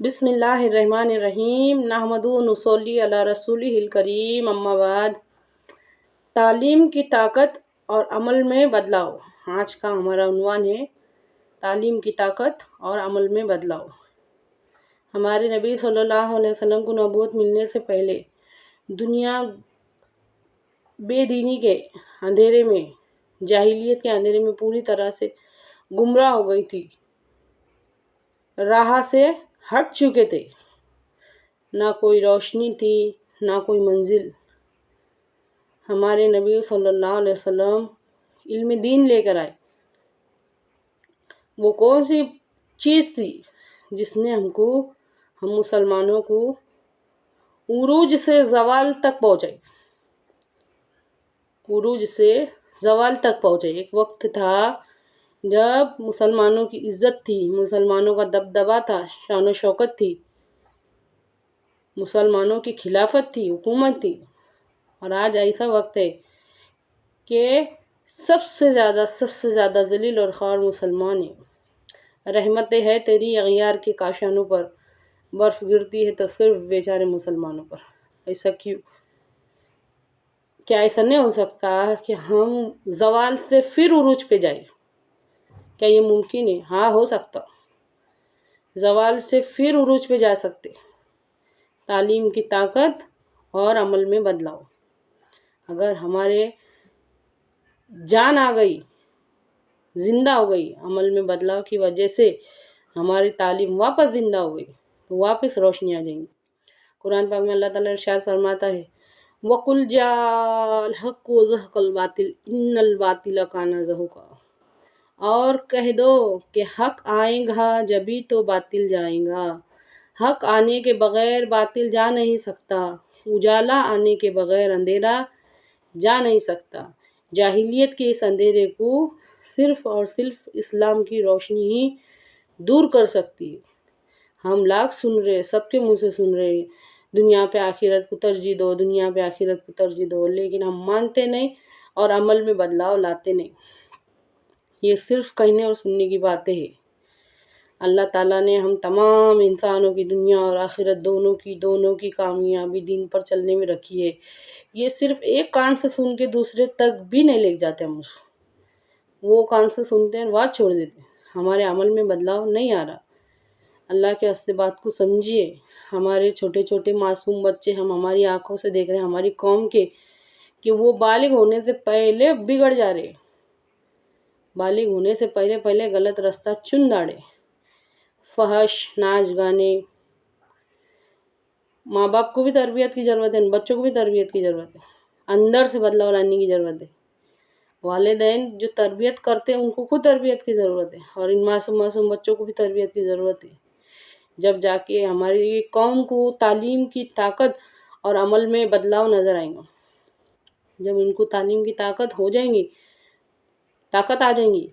بسم اللہ الرحمن الرحیم نحمدہ و نصلی علی رسولہ الکریم اما بعد۔ تعلیم کی طاقت اور عمل میں بدلاؤ۔ آج کا ہمارا عنوان ہے تعلیم کی طاقت اور عمل میں بدلاؤ۔ ہمارے نبی صلی اللہ علیہ وسلم کو نبوت ملنے سے پہلے دنیا بے دینی کے اندھیرے میں، جاہلیت کے اندھیرے میں پوری طرح سے گمراہ ہو گئی تھی، راہ سے ہٹ چکے تھے، نہ کوئی روشنی تھی نہ کوئی منزل۔ ہمارے نبی صلی اللہ علیہ وسلم علم دین لے کر آئے۔ وہ کون سی چیز تھی جس نے ہم مسلمانوں کو عروج سے زوال تک پہنچائی؟ عروج سے زوال تک پہنچائی۔ ایک وقت تھا جب مسلمانوں کی عزت تھی، مسلمانوں کا دبدبا تھا، شان و شوکت تھی، مسلمانوں کی خلافت تھی، حکومت تھی۔ اور آج ایسا وقت ہے کہ سب سے زیادہ ذلیل اور خوار مسلمان ہیں۔ رحمت ہے تیری اغیار کے کاشانوں پر، برف گرتی ہے تو صرف بیچارے مسلمانوں پر۔ ایسا کیوں؟ کیا ایسا نہیں ہو سکتا کہ ہم زوال سے پھر عروج پہ جائیں؟ کیا یہ ممکن ہے؟ ہاں، ہو سکتا۔ زوال سے پھر عروج پہ جا سکتے۔ تعلیم کی طاقت اور عمل میں بدلاؤ۔ اگر ہمارے جان آ گئی، زندہ ہو گئی، عمل میں بدلاؤ کی وجہ سے ہماری تعلیم واپس زندہ ہو گئی تو واپس روشنی آ جائیں گی۔ قرآن پاک میں اللہ تعالیٰ ارشاد فرماتا ہے وَقُلْ جَاءَ الْحَقُّ وَزَهَقَ الْبَاطِلُ إِنَّ الْبَاطِلَ كَانَ زَهُوقًا۔ اور کہہ دو کہ حق آئے گا جبھی تو باطل جائے گا۔ حق آنے کے بغیر باطل جا نہیں سکتا، اجالا آنے کے بغیر اندھیرا جا نہیں سکتا۔ جاہلیت کے اس اندھیرے کو صرف اور صرف اسلام کی روشنی ہی دور کر سکتی ہے۔ ہم لاکھ سن رہے، سب کے منہ سے سن رہے ہیں، دنیا پہ آخرت کو ترجیح دو، دنیا پہ آخرت کو ترجیح دو، لیکن ہم مانتے نہیں اور عمل میں بدلاؤ لاتے نہیں۔ یہ صرف کہنے اور سننے کی باتیں ہیں۔ اللہ تعالیٰ نے ہم تمام انسانوں کی دنیا اور آخرت دونوں کی کامیابی دین پر چلنے میں رکھی ہے۔ یہ صرف ایک کان سے سن کے دوسرے تک بھی نہیں لے جاتے ہم اس کو۔ وہ کان سے سنتے ہیں بات چھوڑ دیتے ہیں۔ ہمارے عمل میں بدلاؤ نہیں آ رہا۔ اللہ کے واسطے بات کو سمجھیے۔ ہمارے چھوٹے چھوٹے معصوم بچے ہم ہماری آنکھوں سے دیکھ رہے ہیں، ہماری قوم کے، کہ وہ بالغ ہونے سے پہلے بگڑ جا رہے، بالغ ہونے سے پہلے غلط راستہ چن ڈالے۔ فحش، ناچ گانے۔ ماں باپ کو بھی تربیت کی ضرورت ہے، بچوں کو بھی تربیت کی ضرورت ہے، اندر سے بدلاؤ لانے کی ضرورت ہے۔ والدین جو تربیت کرتے ہیں ان کو خود تربیت کی ضرورت ہے، اور ان معصوم بچوں کو بھی تربیت کی ضرورت ہے۔ جب جا کے ہماری قوم کو تعلیم کی طاقت اور عمل میں بدلاؤ نظر آئے گا۔ جب ان کو تعلیم کی طاقت آ جائیں گی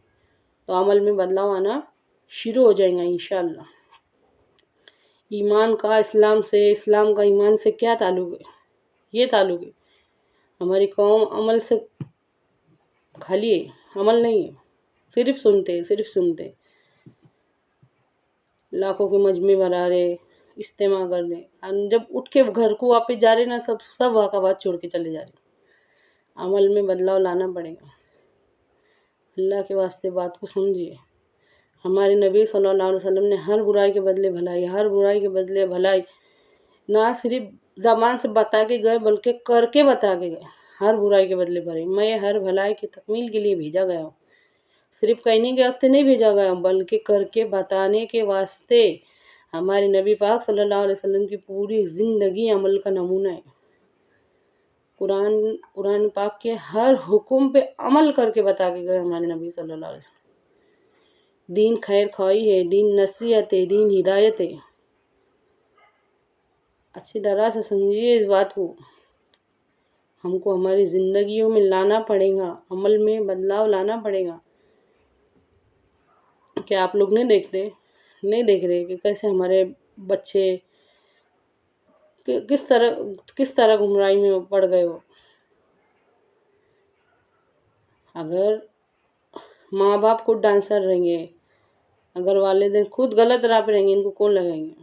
تو عمل میں بدلاؤ آنا شروع ہو جائے گا انشاءاللہ۔ ایمان کا اسلام سے، اسلام کا ایمان سے کیا تعلق ہے؟ یہ تعلق ہے ہماری قوم عمل سے خالی ہے، عمل نہیں ہے، صرف سنتے ہیں۔ لاکھوں کے مجمع بنا رہے، اجتماع کر رہے، جب اٹھ کے گھر کو واپس جا رہے نا، سب وہاں کا بات چھوڑ کے چلے جا رہے۔ عمل میں بدلاؤ لانا پڑے گا۔ اللہ کے واسطے بات کو سمجھیے۔ ہمارے نبی صلی اللہ علیہ وسلم نے ہر برائی کے بدلے بھلائی، ہر برائی کے بدلے بھلائی، نہ صرف زبان سے بتا کے گئے بلکہ کر کے بتا کے گئے۔ ہر برائی کے بدلے بھلائی، میں ہر بھلائی کی تکمیل کے لیے بھیجا گیا ہوں۔ صرف کہنے کے واسطے نہیں بھیجا گیا ہوں بلکہ کر کے بتانے کے واسطے۔ ہمارے نبی پاک صلی اللہ علیہ وسلم کی پوری زندگی عمل کا نمونہ ہے۔ قرآن پاک کے ہر حکم پہ عمل کر کے بتا کے گئے ہمارے نبی صلی اللہ علیہ وسلم۔ دین خیر خواہی ہے، دین نصیحت ہے، دین ہدایت ہے۔ اچھی طرح سے سمجھیے اس بات کو۔ ہم کو ہماری زندگیوں میں لانا پڑے گا، عمل میں بدلاؤ لانا پڑے گا۔ کیا آپ لوگ نہیں دیکھ رہے کہ کیسے ہمارے بچے کس طرح گمراہی میں پڑ گئے ہو؟ اگر ماں باپ خود ڈانسر رہیں گے، اگر والدین خود غلط راہ پہ رہیں گے، ان کو کون لگائیں گے؟